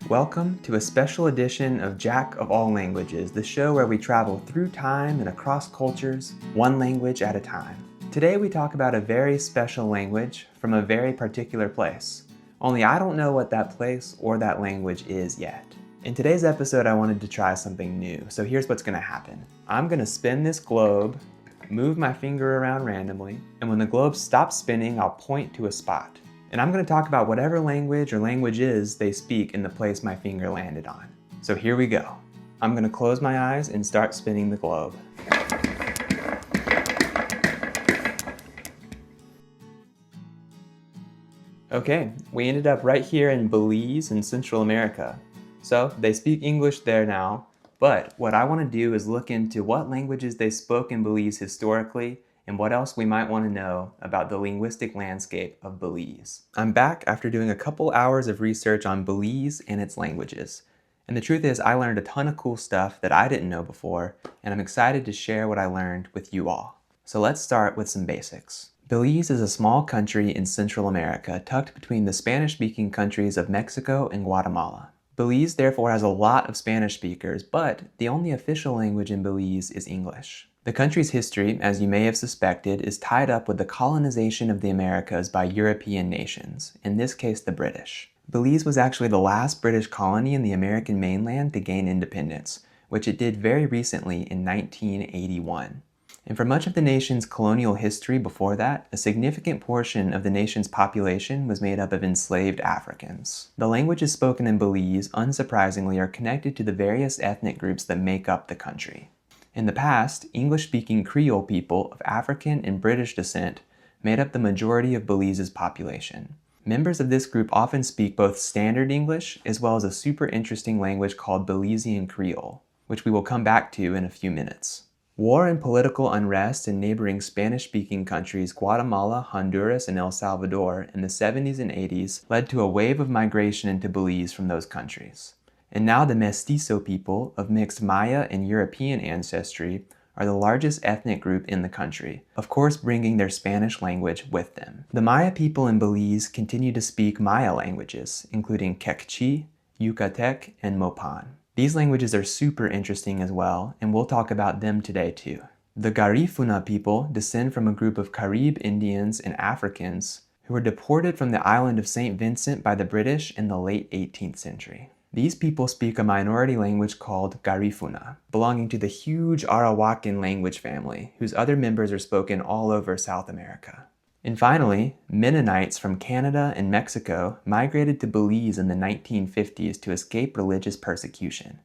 Welcome to a special edition of Jack of All Languages, the show where we travel through time and across cultures, one language at a time. Today we talk about a very special language from a very particular place. Only I don't know what that place or that language is yet. In today's episode, I wanted to try something new, so here's what's going to happen. I'm going to spin this globe, move my finger around randomly, and when the globe stops spinning, I'll point to a spot. And I'm going to talk about whatever language or languages they speak in the place my finger landed on. So here we go. I'm going to close my eyes and start spinning the globe. Okay, we ended up right here in Belize in Central America. So they speak English there now, but what I want to do is look into what languages they spoke in Belize historically and what else we might want to know about the linguistic landscape of Belize. I'm back after doing a couple hours of research on Belize and its languages. And the truth is, I learned a ton of cool stuff that I didn't know before, and I'm excited to share what I learned with you all. So let's start with some basics. Belize is a small country in Central America, tucked between the Spanish-speaking countries of Mexico and Guatemala. Belize therefore has a lot of Spanish speakers, but the only official language in Belize is English. The country's history, as you may have suspected, is tied up with the colonization of the Americas by European nations, in this case the British. Belize was actually the last British colony in the American mainland to gain independence, which it did very recently in 1981. And for much of the nation's colonial history before that, a significant portion of the nation's population was made up of enslaved Africans. The languages spoken in Belize, unsurprisingly, are connected to the various ethnic groups that make up the country. In the past, English-speaking Creole people of African and British descent made up the majority of Belize's population. Members of this group often speak both Standard English as well as a super interesting language called Belizean Creole, which we will come back to in a few minutes. War and political unrest in neighboring Spanish-speaking countries Guatemala, Honduras, and El Salvador in the 70s and 80s led to a wave of migration into Belize from those countries. And now the Mestizo people of mixed Maya and European ancestry are the largest ethnic group in the country, of course bringing their Spanish language with them. The Maya people in Belize continue to speak Maya languages, including Quechua, Yucatec, and Mopan. These languages are super interesting as well, and we'll talk about them today too. The Garifuna people descend from a group of Carib Indians and Africans who were deported from the island of St. Vincent by the British in the late 18th century. These people speak a minority language called Garifuna, belonging to the huge Arawakan language family, whose other members are spoken all over South America. And finally, Mennonites from Canada and Mexico migrated to Belize in the 1950s to escape religious persecution.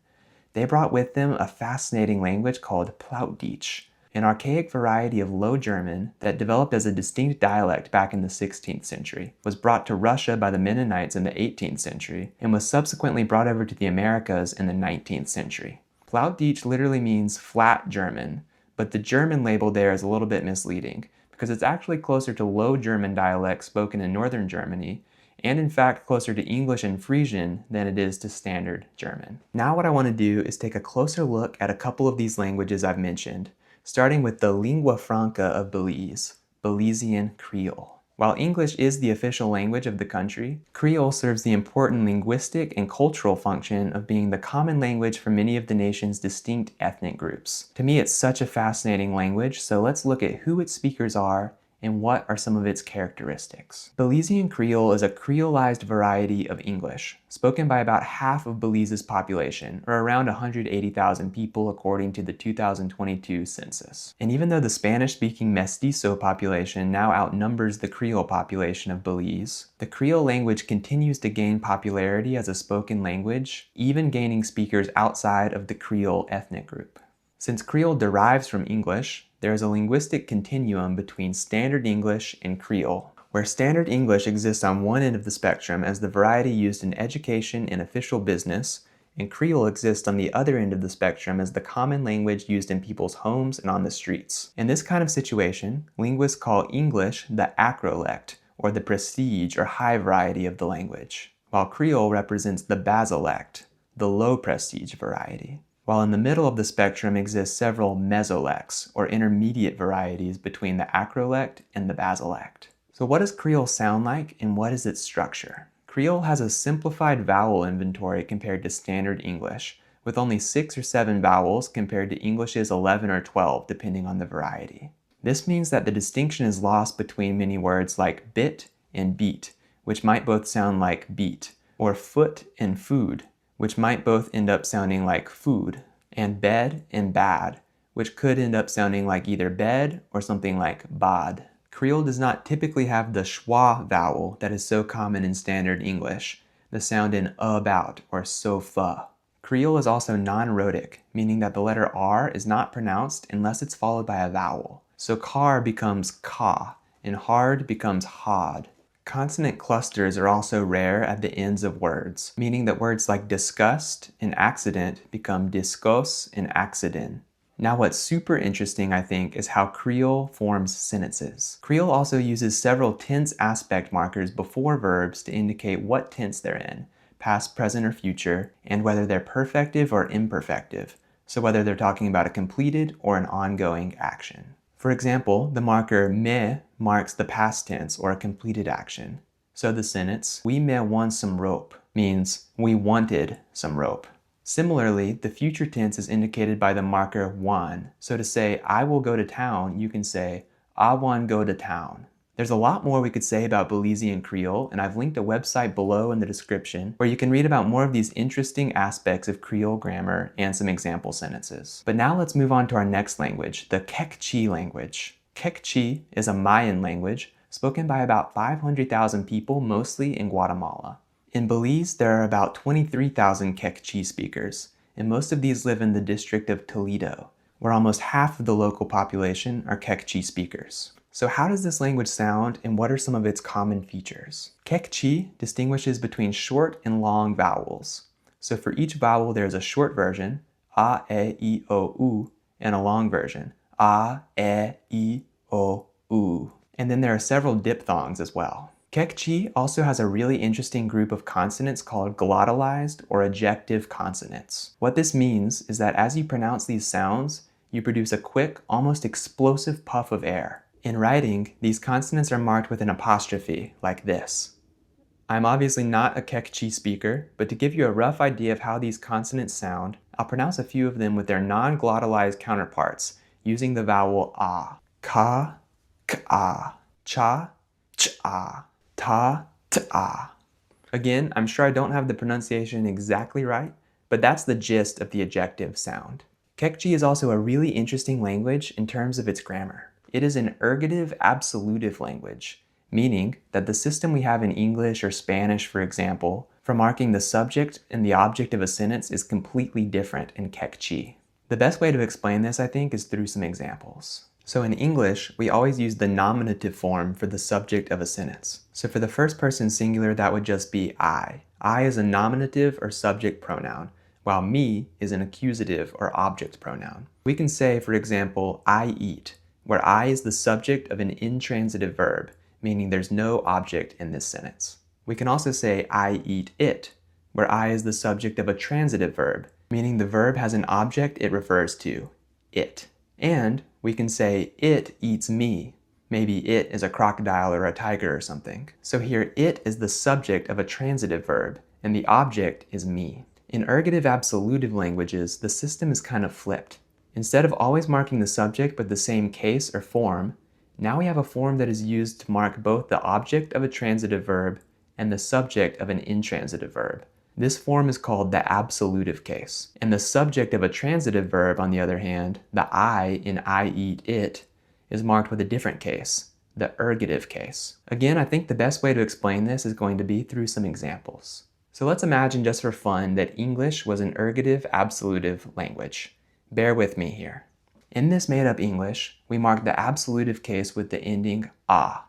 They brought with them a fascinating language called Plautdietsch, an archaic variety of Low German that developed as a distinct dialect back in the 16th century, was brought to Russia by the Mennonites in the 18th century, and was subsequently brought over to the Americas in the 19th century. Plautdietsch literally means flat German, but the German label there is a little bit misleading, because it's actually closer to Low German dialects spoken in northern Germany, and in fact closer to English and Frisian than it is to Standard German. Now what I want to do is take a closer look at a couple of these languages I've mentioned, starting with the lingua franca of Belize, Belizean Creole. While English is the official language of the country, Creole serves the important linguistic and cultural function of being the common language for many of the nation's distinct ethnic groups. To me, it's such a fascinating language, so let's look at who its speakers are and what are some of its characteristics. Belizean Creole is a creolized variety of English, spoken by about half of Belize's population, or around 180,000 people according to the 2022 census. And even though the Spanish-speaking Mestizo population now outnumbers the Creole population of Belize, the Creole language continues to gain popularity as a spoken language, even gaining speakers outside of the Creole ethnic group. Since Creole derives from English, there is a linguistic continuum between Standard English and Creole, where Standard English exists on one end of the spectrum as the variety used in education and official business, and Creole exists on the other end of the spectrum as the common language used in people's homes and on the streets. In this kind of situation, linguists call English the acrolect, or the prestige or high variety of the language, while Creole represents the basilect, the low prestige variety. While in the middle of the spectrum exist several mesolects, or intermediate varieties between the acrolect and the basilect. So what does Creole sound like, and what is its structure? Creole has a simplified vowel inventory compared to standard English, with only 6 or 7 vowels compared to English's 11 or 12, depending on the variety. This means that the distinction is lost between many words like bit and beat, which might both sound like beat, or foot and food, which might both end up sounding like food, and bed and bad, which could end up sounding like either bed or something like bad. Creole does not typically have the schwa vowel that is so common in standard English, the sound in about or sofa. Creole is also non-rhotic, meaning that the letter R is not pronounced unless it's followed by a vowel. So car becomes ka, and hard becomes hod. Consonant clusters are also rare at the ends of words, meaning that words like disgust and accident become discos and accident. Now what's super interesting, I think, is how Creole forms sentences. Creole also uses several tense aspect markers before verbs to indicate what tense they're in, past, present, or future, and whether they're perfective or imperfective, so whether they're talking about a completed or an ongoing action. For example, the marker me marks the past tense or a completed action. So the sentence, we me want some rope, means we wanted some rope. Similarly, the future tense is indicated by the marker wan. So to say, I will go to town, you can say, I wan go to town. There's a lot more we could say about Belizean Creole, and I've linked a website below in the description where you can read about more of these interesting aspects of Creole grammar and some example sentences. But now let's move on to our next language, the Quechua language. Quechua is a Mayan language spoken by about 500,000 people, mostly in Guatemala. In Belize, there are about 23,000 Quechua speakers, and most of these live in the district of Toledo, where almost half of the local population are Quechua speakers. So how does this language sound, and what are some of its common features? Quechua distinguishes between short and long vowels. So for each vowel, there's a short version, a, e, I, o, u, and a long version, a, e, I, o, u. And then there are several diphthongs as well. Quechua also has a really interesting group of consonants called glottalized or ejective consonants. What this means is that as you pronounce these sounds, you produce a quick, almost explosive puff of air. In writing, these consonants are marked with an apostrophe, like this. I'm obviously not a Quechua speaker, but to give you a rough idea of how these consonants sound, I'll pronounce a few of them with their non-glottalized counterparts, using the vowel ah. Ka, ka, cha, cha, ta, ta. Again, I'm sure I don't have the pronunciation exactly right, but that's the gist of the ejective sound. Quechua is also a really interesting language in terms of its grammar. It is an ergative absolutive language, meaning that the system we have in English or Spanish, for example, for marking the subject and the object of a sentence is completely different in Quechua. The best way to explain this, I think, is through some examples. So in English, we always use the nominative form for the subject of a sentence. So for the first person singular, that would just be I. I is a nominative or subject pronoun, while me is an accusative or object pronoun. We can say, for example, I eat, where I is the subject of an intransitive verb, meaning there's no object in this sentence. We can also say I eat it, where I is the subject of a transitive verb, meaning the verb has an object it refers to, it. And we can say it eats me. Maybe it is a crocodile or a tiger or something. So here it is the subject of a transitive verb, and the object is me. In ergative absolutive languages, the system is kind of flipped. Instead of always marking the subject with the same case or form, now we have a form that is used to mark both the object of a transitive verb and the subject of an intransitive verb. This form is called the absolutive case. And the subject of a transitive verb, on the other hand, the I in I eat it, is marked with a different case, the ergative case. Again, I think the best way to explain this is going to be through some examples. So let's imagine just for fun that English was an ergative absolutive language. Bear with me here. In this made-up English, we mark the absolutive case with the ending ah,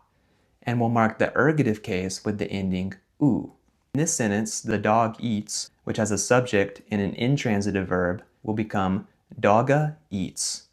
and we'll mark the ergative case with the ending oo. In this sentence, the dog eats, which has a subject and an intransitive verb, will become dogga eats.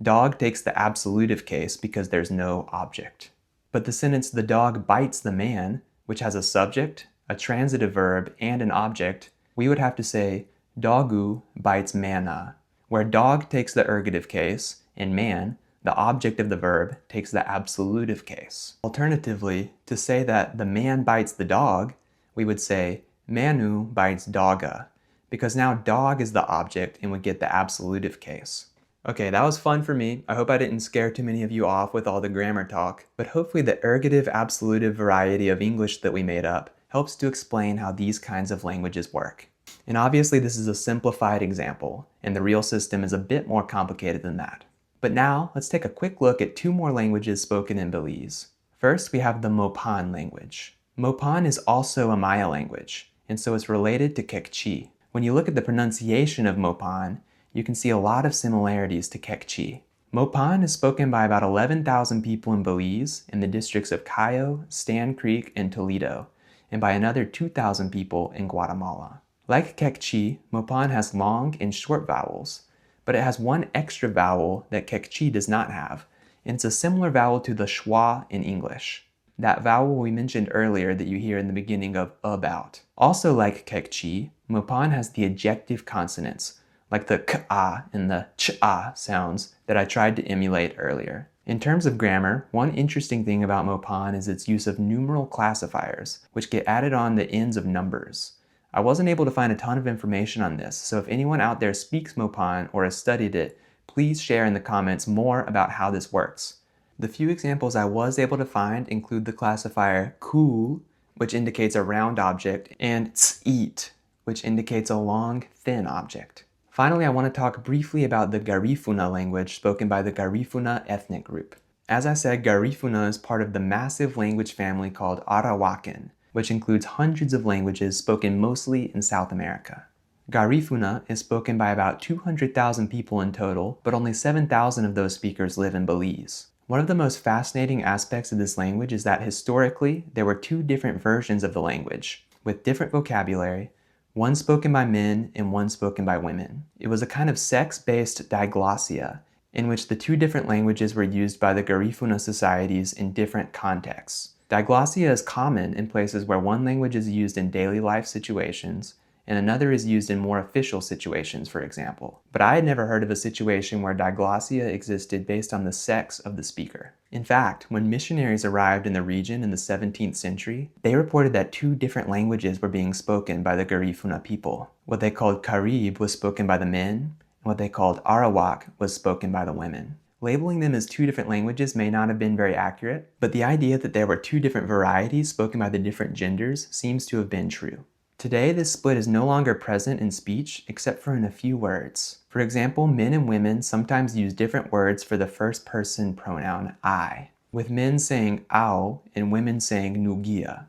Dog takes the absolutive case because there's no object. But the sentence the dog bites the man, which has a subject, a transitive verb, and an object, we would have to say dogu bites manna, where dog takes the ergative case, and man, the object of the verb, takes the absolutive case. Alternatively, to say that the man bites the dog, we would say Manu bites dogga, because now dog is the object and would get the absolutive case. Okay, that was fun for me. I hope I didn't scare too many of you off with all the grammar talk, but hopefully the ergative absolutive variety of English that we made up helps to explain how these kinds of languages work. And obviously this is a simplified example, and the real system is a bit more complicated than that. But now, let's take a quick look at two more languages spoken in Belize. First, we have the Mopan language. Mopan is also a Maya language, and so it's related to Kekchi. When you look at the pronunciation of Mopan, you can see a lot of similarities to Kekchi. Mopan is spoken by about 11,000 people in Belize in the districts of Cayo, Stan Creek, and Toledo, and by another 2,000 people in Guatemala. Like Kekchi, Mopan has long and short vowels, but it has one extra vowel that Kekchi does not have, and it's a similar vowel to the schwa in English. That vowel we mentioned earlier that you hear in the beginning of about. Also like Kekchi, Mopan has the ejective consonants, like the k-a and the ch-a sounds that I tried to emulate earlier. In terms of grammar, one interesting thing about Mopan is its use of numeral classifiers, which get added on the ends of numbers. I wasn't able to find a ton of information on this, so if anyone out there speaks Mopan or has studied it, please share in the comments more about how this works. The few examples I was able to find include the classifier ku, which indicates a round object, and tsit, which indicates a long, thin object. Finally, I want to talk briefly about the Garifuna language spoken by the Garifuna ethnic group. As I said, Garifuna is part of the massive language family called Arawakan, which includes hundreds of languages spoken mostly in South America. Garifuna is spoken by about 200,000 people in total, but only 7,000 of those speakers live in Belize. One of the most fascinating aspects of this language is that historically, there were two different versions of the language, with different vocabulary, one spoken by men and one spoken by women. It was a kind of sex-based diglossia, in which the two different languages were used by the Garifuna societies in different contexts. Diglossia is common in places where one language is used in daily life situations and another is used in more official situations, for example. But I had never heard of a situation where diglossia existed based on the sex of the speaker. In fact, when missionaries arrived in the region in the 17th century, they reported that two different languages were being spoken by the Garifuna people. What they called Carib was spoken by the men, and what they called Arawak was spoken by the women. Labeling them as two different languages may not have been very accurate, but the idea that there were two different varieties spoken by the different genders seems to have been true. Today, this split is no longer present in speech except for in a few words. For example, men and women sometimes use different words for the first person pronoun I, with men saying ao and women saying nugia.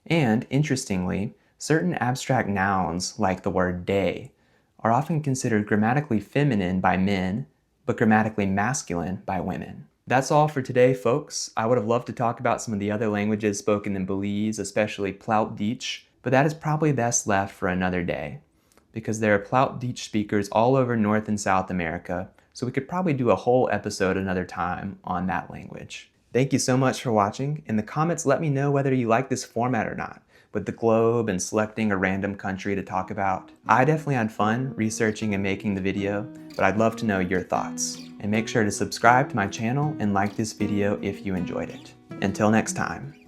And, interestingly, certain abstract nouns, like the word day, are often considered grammatically feminine by men, but grammatically masculine by women. That's all for today, folks. I would have loved to talk about some of the other languages spoken in Belize, especially Plaut Dich, but that is probably best left for another day, because there are Plaut Dich speakers all over North and South America, so we could probably do a whole episode another time on that language. Thank you so much for watching. In the comments, let me know whether you like this format or not, with the globe and selecting a random country to talk about. I definitely had fun researching and making the video, but I'd love to know your thoughts. And make sure to subscribe to my channel and like this video if you enjoyed it. Until next time.